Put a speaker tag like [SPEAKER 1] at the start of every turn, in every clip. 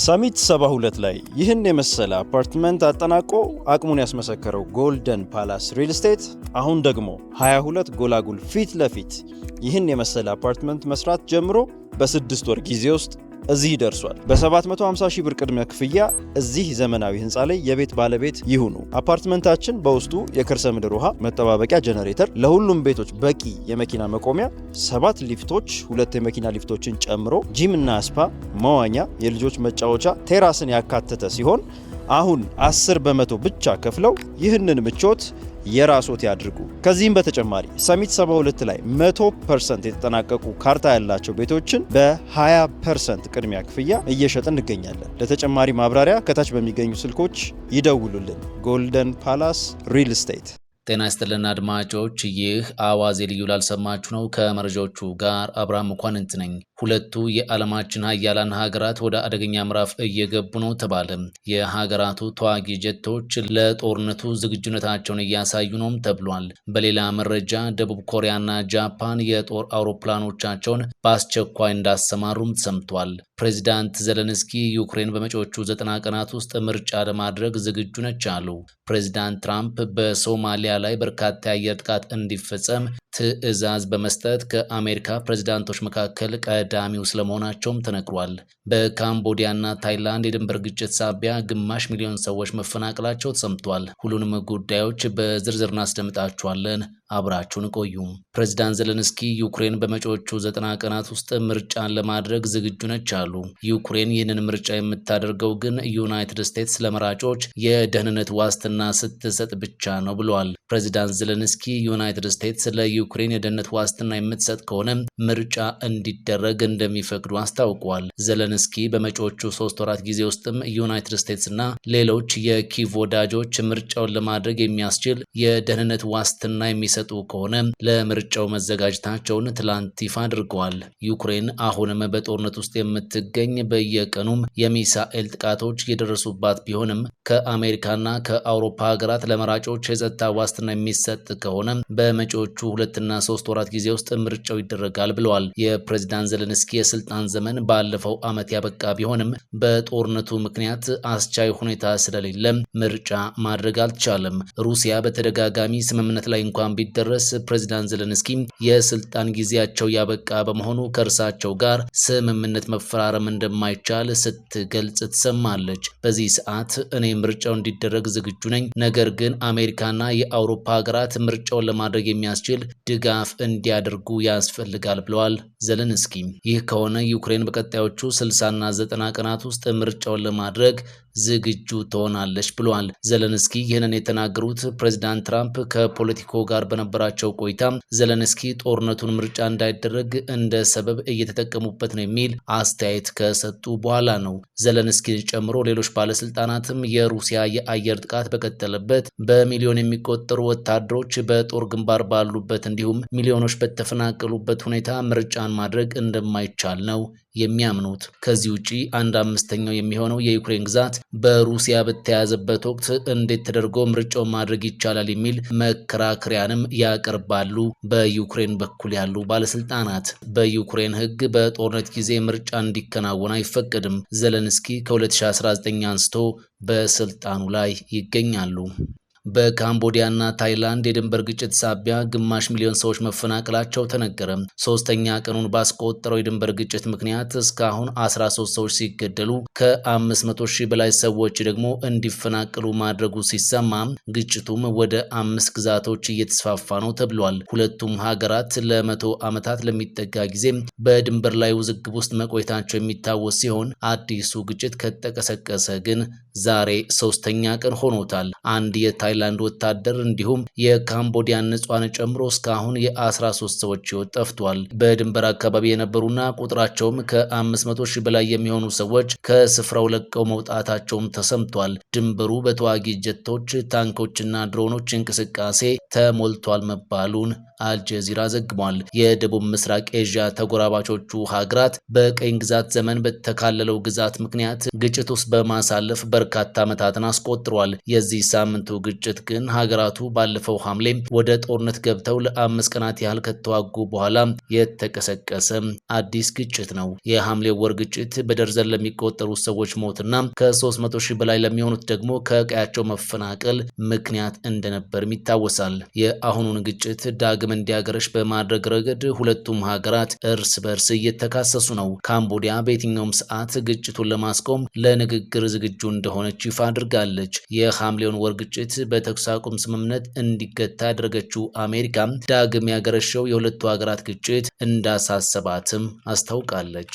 [SPEAKER 1] ሰሚት 72 ላይ ይህን የመሰለ አፓርትመንት አጠናቆ አቅሙን ያስመሰከረው ጎልደን ፓላስ ሪል ስቴት አሁን ደግሞ 22 ጎላጉል ፊት ለፊት ይህን የመሰለ አፓርትመንት መስራት ጀምሮ በ6 ወር ጊዜ ውስጥ እዚህ ደርሷል። በ750 ሺህ ብር ቅድመ ክፍያ እዚህ ዘመናዊ ህንፃ ላይ የቤት ባለቤት ይሁኑ። አፓርትመንታችን በውስጡ የከርሰ ምድር ውሃ መጠባበቂያ ጀነሬተር፣ ለሁሉም ቤቶች በቂ የመኪና መቆሚያ፣ 7 ሊፍቶች፣ 2 የመኪና ሊፍቶችን ጨምሮ ጂም እና ስፓ፣ መዋኛ፣ የልጆች መጫወቻ፣ ቴራስን ያካተተ ሲሆን አሁን 10% ብቻ ከፍለው ይህንን ምቾት የራስዎት ያድርጉ። ከዚህም በተጨማሪ ሰሚት 72 ላይ 100% የተጠናቀቁ ካርታ ያላቸው ቤቶችን በ20% ቅድሚያ ክፍያ እየሸጥን እንገኛለን። ለተጨማሪ ማብራሪያ ከታች በሚገኙ ስልኮች ይደውሉልን። ጎልደን ፓላስ ሪል ስቴት።
[SPEAKER 2] ጤና ይስጥልን አድማጮች፣ ይህ አዋዜ ልዩ ላልሰማችሁ ነው። ከመረጃዎቹ ጋር አብርሃም መኳንንት ነኝ። ሁለቱ የዓለማችን ሀያላን ሀገራት ወደ አደገኛ ምዕራፍ እየገቡ ነው ተባለ። የሀገራቱ ተዋጊ ጀቶች ለጦርነቱ ዝግጁነታቸውን እያሳዩ ነው ተብሏል። በሌላ መረጃ ደቡብ ኮሪያና ጃፓን የጦር አውሮፕላኖቻቸውን በአስቸኳይ እንዳሰማሩም ተሰምቷል። ፕሬዚዳንት ዘለንስኪ ዩክሬን በመጪዎቹ 90 ቀናት ውስጥ ምርጫ ለማድረግ ዝግጁ ነች አሉ። ፕሬዚዳንት ትራምፕ በሶማሊያ ላይ በርካታ የአየር ጥቃት እንዲፈጸም ትዕዛዝ በመስጠት ከአሜሪካ ፕሬዝዳንቶች መካከል ቀዳሚው ስለመሆናቸውም ተነግሯል። በካምቦዲያና ታይላንድ የድንበር ግጭት ሳቢያ ግማሽ ሚሊዮን ሰዎች መፈናቀላቸው ተሰምቷል። ሁሉንም ጉዳዮች በዝርዝር እናስደምጣችኋለን። አብራችሁን ቆዩ። ፕሬዝዳንት ዘለንስኪ ዩክሬን በመጪዎቹ 90 ቀናት ውስጥ ምርጫን ለማድረግ ዝግጁ ነች አሉ። ዩክሬን ይህንን ምርጫ የምታደርገው ግን ዩናይትድ ስቴትስ ለመራጮች የደህንነት ዋስትና ስትሰጥ ብቻ ነው ብለዋል። ፕሬዝዳንት ዘለንስኪ ዩናይትድ ስቴትስ ለዩክሬን የደህንነት ዋስትና የምትሰጥ ከሆነ ምርጫ እንዲደረግ እንደሚፈቅዱ አስታውቀዋል። ዘለንስኪ በመጪዎቹ 3 ወራት ጊዜ ውስጥም ዩናይትድ ስቴትስ እና ሌሎች የኪቭ ወዳጆች ምርጫውን ለማድረግ የሚያስችል የደህንነት ዋስትና የሚሰጡ ከሆነ ለምርጫው መዘጋጀታቸውን ትላንት ይፋ አድርገዋል። ዩክሬን አሁንም በጦርነት ውስጥ የምትገኝ በየቀኑም የሚሳኤል ጥቃቶች የደረሱባት ቢሆንም ከአሜሪካና ከአውሮፓ ሀገራት ለመራጮች የጸጥታ ዋስትና የሚሰጥ ከሆነ በመጪዎቹ 2 እና 3 ወራት ጊዜ ውስጥ ምርጫው ይደረጋል ብለዋል። የፕሬዝዳንት ዘለንስኪ የስልጣን ዘመን ባለፈው ዓመት ያበቃ ቢሆንም በጦርነቱ ምክንያት አስቻይ ሁኔታ ስለሌለ ምርጫ ማድረግ አልቻለም። ሩሲያ በተደጋጋሚ ስምምነት ላይ እንኳን ቢደረስ ፕሬዝዳንት ዘለንስኪ የስልጣን ጊዜያቸው ያበቃ በመሆኑ ከእርሳቸው ጋር ስምምነት መፈራረም እንደማይቻል ስትገልጽ ትሰማለች። በዚህ ሰዓት እኔ ምርጫው እንዲደረግ ዝግጁ ነኝ፣ ነገር ግን አሜሪካና የአውሮፓ ሀገራት ምርጫውን ለማድረግ የሚያስችል ድጋፍ እንዲያደርጉ ያስፈልጋል ብለዋል ዘለንስኪ። ይህ ከሆነ ዩክሬን በቀጣዮቹ 60 እና 90 ቀናት ውስጥ ምርጫውን ለማድረግ ዝግጁ ትሆናለች ብለዋል። ዘለንስኪ ይህንን የተናገሩት ፕሬዝዳንት ትራምፕ ከፖለቲኮ ጋር በነበራቸው ቆይታ ዘለንስኪ ጦርነቱን ምርጫ እንዳይደረግ እንደ ሰበብ እየተጠቀሙበት ነው የሚል አስተያየት ከሰጡ በኋላ ነው። ዘለንስኪን ጨምሮ ሌሎች ባለስልጣናትም የሩሲያ የአየር ጥቃት በቀጠለበት በሚሊዮን የሚቆጠሩ ወታደሮች በጦር ግንባር ባሉበት እንዲሁም ሚሊዮኖች በተፈናቀሉበት ሁኔታ ምርጫን ማድረግ እንደማይቻል ነው የሚያምኑት። ከዚህ ውጪ 1/5 የሚሆነው የዩክሬን ግዛት በሩሲያ በተያዘበት ወቅት እንዴት ተደርጎ ምርጫውን ማድረግ ይቻላል የሚል መከራከሪያንም ያቀርባሉ በዩክሬን በኩል ያሉ ባለስልጣናት። በዩክሬን ሕግ በጦርነት ጊዜ ምርጫ እንዲከናወን አይፈቀድም። ዘለንስኪ ከ2019 አንስቶ በስልጣኑ ላይ ይገኛሉ። በካምቦዲያና ታይላንድ የድንበር ግጭት ሳቢያ ግማሽ ሚሊዮን ሰዎች መፈናቀላቸው ተነገረ። 3ኛ ቀኑን ባስቆጠረው የድንበር ግጭት ምክንያት እስካሁን 13 ሰዎች ሲገደሉ ከ500 ሺህ በላይ ሰዎች ደግሞ እንዲፈናቀሉ ማድረጉ ሲሰማ ግጭቱም ወደ 5 ግዛቶች እየተስፋፋ ነው ተብሏል። ሁለቱም ሀገራት ለ100 ዓመታት ለሚጠጋ ጊዜ በድንበር ላይ ውዝግብ ውስጥ መቆየታቸው የሚታወስ ሲሆን አዲሱ ግጭት ከተቀሰቀሰ ግን ዛሬ 3ኛ ቀን ሆኖታል። አንድ የታይላንድ ወታደር እንዲሁም የካምቦዲያን ንጹሃን ጨምሮ እስካሁን የ13 ሰዎች ሕይወት ጠፍቷል። በድንበር አካባቢ የነበሩና ቁጥራቸውም ከ500 ሺህ በላይ የሚሆኑ ሰዎች ከስፍራው ለቀው መውጣታቸውም ተሰምቷል። ድንበሩ በተዋጊ ጀቶች፣ ታንኮችና ድሮኖች እንቅስቃሴ ተሞልቷል መባሉን አልጀዚራ ዘግቧል። የደቡብ ምስራቅ ኤዥያ ተጎራባቾቹ ሀገራት በቀኝ ግዛት ዘመን በተካለለው ግዛት ምክንያት ግጭት ውስጥ በማሳለፍ በርካታ ዓመታትን አስቆጥሯል። የዚህ ሳምንቱ ግጭት ግን ሀገራቱ ባለፈው ሐምሌ ወደ ጦርነት ገብተው ለ5 ቀናት ያህል ከተዋጉ በኋላ የተቀሰቀሰ አዲስ ግጭት ነው። የሐምሌው ወር ግጭት በደርዘን ለሚቆጠሩ ሰዎች ሞትና ከ300 ሺህ በላይ ለሚሆኑት ደግሞ ከቀያቸው መፈናቀል ምክንያት እንደነበርም ይታወሳል። የአሁኑን ግጭት ዳግም እንዲያገረሽ በማድረግ ረገድ ሁለቱም ሀገራት እርስ በርስ እየተካሰሱ ነው። ካምቦዲያ በየትኛውም ሰዓት ግጭቱን ለማስቆም ለንግግር ዝግጁ እንደሆነች ይፋ አድርጋለች። የሐምሌውን ወር ግጭት በተኩስ አቁም ስምምነት እንዲገታ ያደረገችው አሜሪካ ዳግም ያገረሸው የሁለቱ ሀገራት ግጭት እንዳሳሰባትም አስታውቃለች።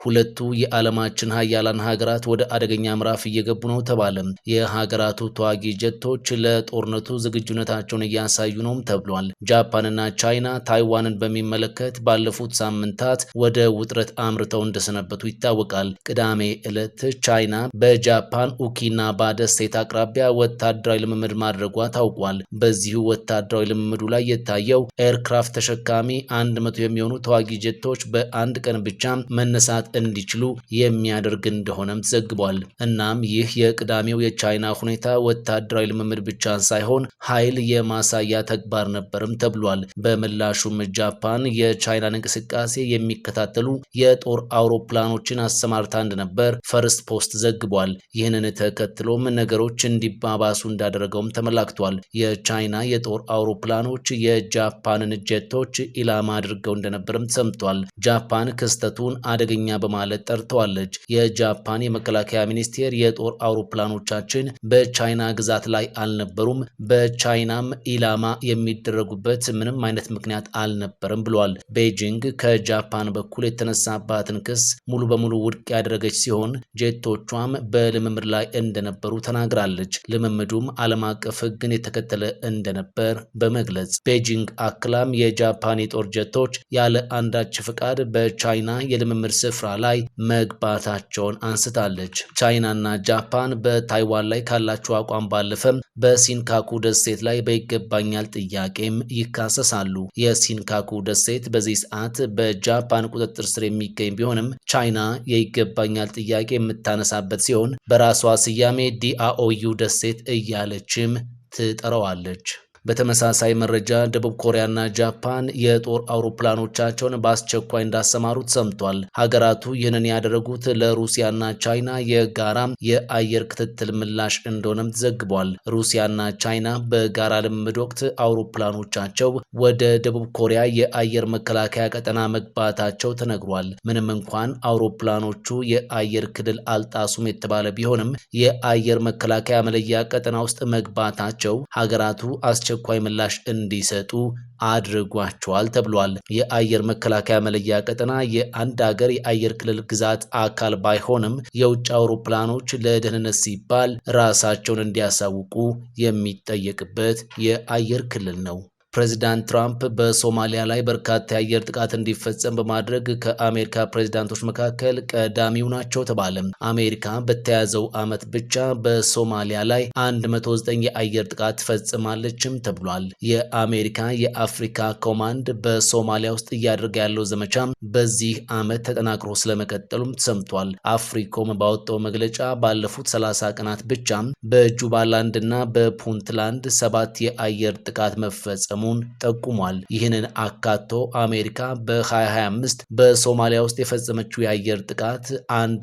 [SPEAKER 2] ሁለቱ የዓለማችን ሀያላን ሀገራት ወደ አደገኛ ምዕራፍ እየገቡ ነው ተባለ። የሀገራቱ ተዋጊ ጀቶች ለጦርነቱ ዝግጁነታቸውን እያሳዩ ነው ተብሏል። ጃፓንና ቻይና ታይዋንን በሚመለከት ባለፉት ሳምንታት ወደ ውጥረት አምርተው እንደሰነበቱ ይታወቃል። ቅዳሜ ዕለት ቻይና በጃፓን ኦኪናባ ደሴት አቅራቢያ ወታደራዊ ልምምድ ማድረጓ ታውቋል። በዚሁ ወታደራዊ ልምምዱ ላይ የታየው ኤርክራፍት ተሸካሚ 100 የሚሆኑ ተዋጊ ጀቶች በአንድ ቀን ብቻ መነሳት እንዲችሉ የሚያደርግ እንደሆነም ተዘግቧል። እናም ይህ የቅዳሜው የቻይና ሁኔታ ወታደራዊ ልምምድ ብቻ ሳይሆን ኃይል የማሳያ ተግባር ነበርም ተብሏል። በምላሹም ጃፓን የቻይናን እንቅስቃሴ የሚከታተሉ የጦር አውሮፕላኖችን አሰማርታ እንደነበር ፈርስት ፖስት ዘግቧል። ይህንን ተከትሎም ነገሮች እንዲባባሱ እንዳደረገውም ተመላክቷል። የቻይና የጦር አውሮፕላኖች የጃፓንን ጀቶች ኢላማ አድርገው እንደነበርም ሰምቷል። ጃፓን ክስተቱን አደገኛ በማለት ጠርተዋለች። የጃፓን የመከላከያ ሚኒስቴር የጦር አውሮፕላኖቻችን በቻይና ግዛት ላይ አልነበሩም፣ በቻይናም ኢላማ የሚደረጉበት ምንም አይነት ምክንያት አልነበረም ብሏል። ቤጂንግ ከጃፓን በኩል የተነሳባትን ክስ ሙሉ በሙሉ ውድቅ ያደረገች ሲሆን ጄቶቿም በልምምድ ላይ እንደነበሩ ተናግራለች። ልምምዱም ዓለም አቀፍ ሕግን የተከተለ እንደነበር በመግለጽ ቤጂንግ አክላም የጃፓን የጦር ጀቶች ያለ አንዳች ፍቃድ በቻይና የልምምድ ስፍራ ላይ መግባታቸውን አንስታለች። ቻይናና ጃፓን በታይዋን ላይ ካላቸው አቋም ባለፈም በሲንካኩ ደሴት ላይ በይገባኛል ጥያቄም ይካሰሳሉ። የሲንካኩ ደሴት በዚህ ሰዓት በጃፓን ቁጥጥር ስር የሚገኝ ቢሆንም ቻይና የይገባኛል ጥያቄ የምታነሳበት ሲሆን በራሷ ስያሜ ዲአኦዩ ደሴት እያለችም ትጠራዋለች። በተመሳሳይ መረጃ ደቡብ ኮሪያና ጃፓን የጦር አውሮፕላኖቻቸውን በአስቸኳይ እንዳሰማሩት ሰምቷል። ሀገራቱ ይህንን ያደረጉት ለሩሲያና ቻይና የጋራ የአየር ክትትል ምላሽ እንደሆነም ተዘግቧል። ሩሲያና ቻይና በጋራ ልምምድ ወቅት አውሮፕላኖቻቸው ወደ ደቡብ ኮሪያ የአየር መከላከያ ቀጠና መግባታቸው ተነግሯል። ምንም እንኳን አውሮፕላኖቹ የአየር ክልል አልጣሱም የተባለ ቢሆንም የአየር መከላከያ መለያ ቀጠና ውስጥ መግባታቸው ሀገራቱ አስቸኳይ ምላሽ እንዲሰጡ አድርጓቸዋል ተብሏል። የአየር መከላከያ መለያ ቀጠና የአንድ ሀገር የአየር ክልል ግዛት አካል ባይሆንም የውጭ አውሮፕላኖች ለደህንነት ሲባል ራሳቸውን እንዲያሳውቁ የሚጠየቅበት የአየር ክልል ነው። ፕሬዚዳንት ትራምፕ በሶማሊያ ላይ በርካታ የአየር ጥቃት እንዲፈጸም በማድረግ ከአሜሪካ ፕሬዚዳንቶች መካከል ቀዳሚው ናቸው ተባለ። አሜሪካ በተያዘው ዓመት ብቻ በሶማሊያ ላይ 109 የአየር ጥቃት ፈጽማለችም ተብሏል። የአሜሪካ የአፍሪካ ኮማንድ በሶማሊያ ውስጥ እያደረገ ያለው ዘመቻ በዚህ ዓመት ተጠናክሮ ስለመቀጠሉም ተሰምቷል። አፍሪኮም ባወጣው መግለጫ ባለፉት 30 ቀናት ብቻ በጁባላንድ እና በፑንትላንድ 7 የአየር ጥቃት መፈጸሙ ጠቁሟል። ይህንን አካቶ አሜሪካ በ2025 በሶማሊያ ውስጥ የፈጸመችው የአየር ጥቃት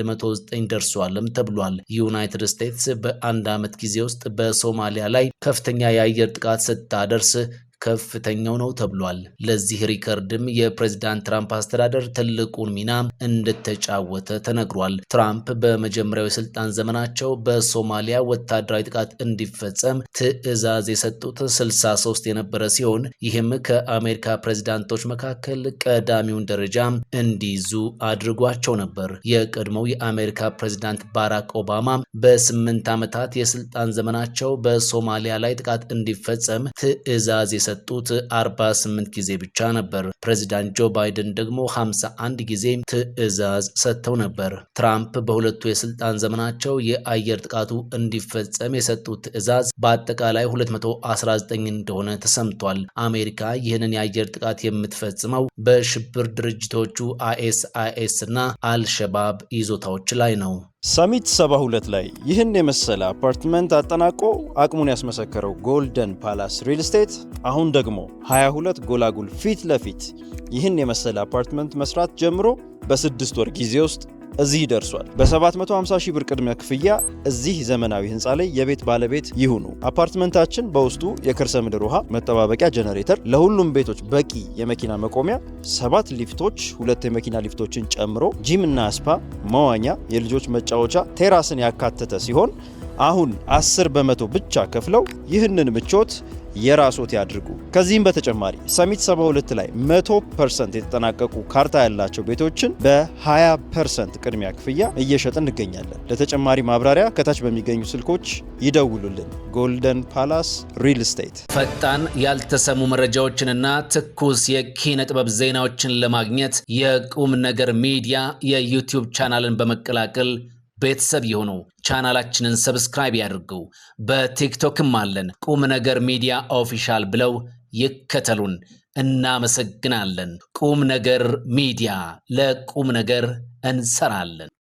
[SPEAKER 2] 109 ደርሷልም ተብሏል። ዩናይትድ ስቴትስ በአንድ ዓመት ጊዜ ውስጥ በሶማሊያ ላይ ከፍተኛ የአየር ጥቃት ስታደርስ ከፍተኛው ነው ተብሏል። ለዚህ ሪከርድም የፕሬዝዳንት ትራምፕ አስተዳደር ትልቁን ሚና እንደተጫወተ ተነግሯል። ትራምፕ በመጀመሪያው የስልጣን ዘመናቸው በሶማሊያ ወታደራዊ ጥቃት እንዲፈጸም ትዕዛዝ የሰጡት 63 የነበረ ሲሆን ይህም ከአሜሪካ ፕሬዝዳንቶች መካከል ቀዳሚውን ደረጃ እንዲይዙ አድርጓቸው ነበር። የቀድሞው የአሜሪካ ፕሬዝዳንት ባራክ ኦባማ በ8 ዓመታት የስልጣን ዘመናቸው በሶማሊያ ላይ ጥቃት እንዲፈጸም ትዕዛዝ የሰጡት 48 ጊዜ ብቻ ነበር። ፕሬዚዳንት ጆ ባይደን ደግሞ 51 ጊዜ ትዕዛዝ ሰጥተው ነበር። ትራምፕ በሁለቱ የስልጣን ዘመናቸው የአየር ጥቃቱ እንዲፈጸም የሰጡት ትዕዛዝ በአጠቃላይ 219 እንደሆነ ተሰምቷል። አሜሪካ ይህንን የአየር ጥቃት የምትፈጽመው በሽብር ድርጅቶቹ አይኤስአይኤስ እና አልሸባብ ይዞታዎች ላይ ነው።
[SPEAKER 1] ሰሚት 72 ላይ ይህን የመሰለ አፓርትመንት አጠናቆ አቅሙን ያስመሰከረው ጎልደን ፓላስ ሪል ስቴት አሁን ደግሞ 22 ጎላጉል ፊት ለፊት ይህን የመሰለ አፓርትመንት መስራት ጀምሮ በ6 ወር ጊዜ ውስጥ እዚህ ደርሷል። በ750 ሺህ ብር ቅድመ ክፍያ እዚህ ዘመናዊ ህንፃ ላይ የቤት ባለቤት ይሁኑ። አፓርትመንታችን በውስጡ የከርሰ ምድር ውሃ መጠባበቂያ ጀነሬተር፣ ለሁሉም ቤቶች በቂ የመኪና መቆሚያ፣ 7 ሊፍቶች፣ 2 የመኪና ሊፍቶችን ጨምሮ ጂም እና ስፓ፣ መዋኛ፣ የልጆች መጫወቻ፣ ቴራስን ያካተተ ሲሆን አሁን 10 በመቶ ብቻ ከፍለው ይህንን ምቾት የራስዎት ያድርጉ። ከዚህም በተጨማሪ ሰሚት 72 ላይ 100% የተጠናቀቁ ካርታ ያላቸው ቤቶችን በ20% ቅድሚያ ክፍያ እየሸጥን እንገኛለን። ለተጨማሪ ማብራሪያ ከታች በሚገኙ ስልኮች ይደውሉልን። ጎልደን ፓላስ ሪል ስቴት።
[SPEAKER 2] ፈጣን ያልተሰሙ መረጃዎችንና ትኩስ የኪነ ጥበብ ዜናዎችን ለማግኘት የቁም ነገር ሚዲያ የዩቲዩብ ቻናልን በመቀላቀል ቤተሰብ የሆኑ ቻናላችንን ሰብስክራይብ ያድርጉ። በቲክቶክም አለን። ቁም ነገር ሚዲያ ኦፊሻል ብለው ይከተሉን። እናመሰግናለን። ቁም ነገር ሚዲያ፣ ለቁም ነገር እንሰራለን።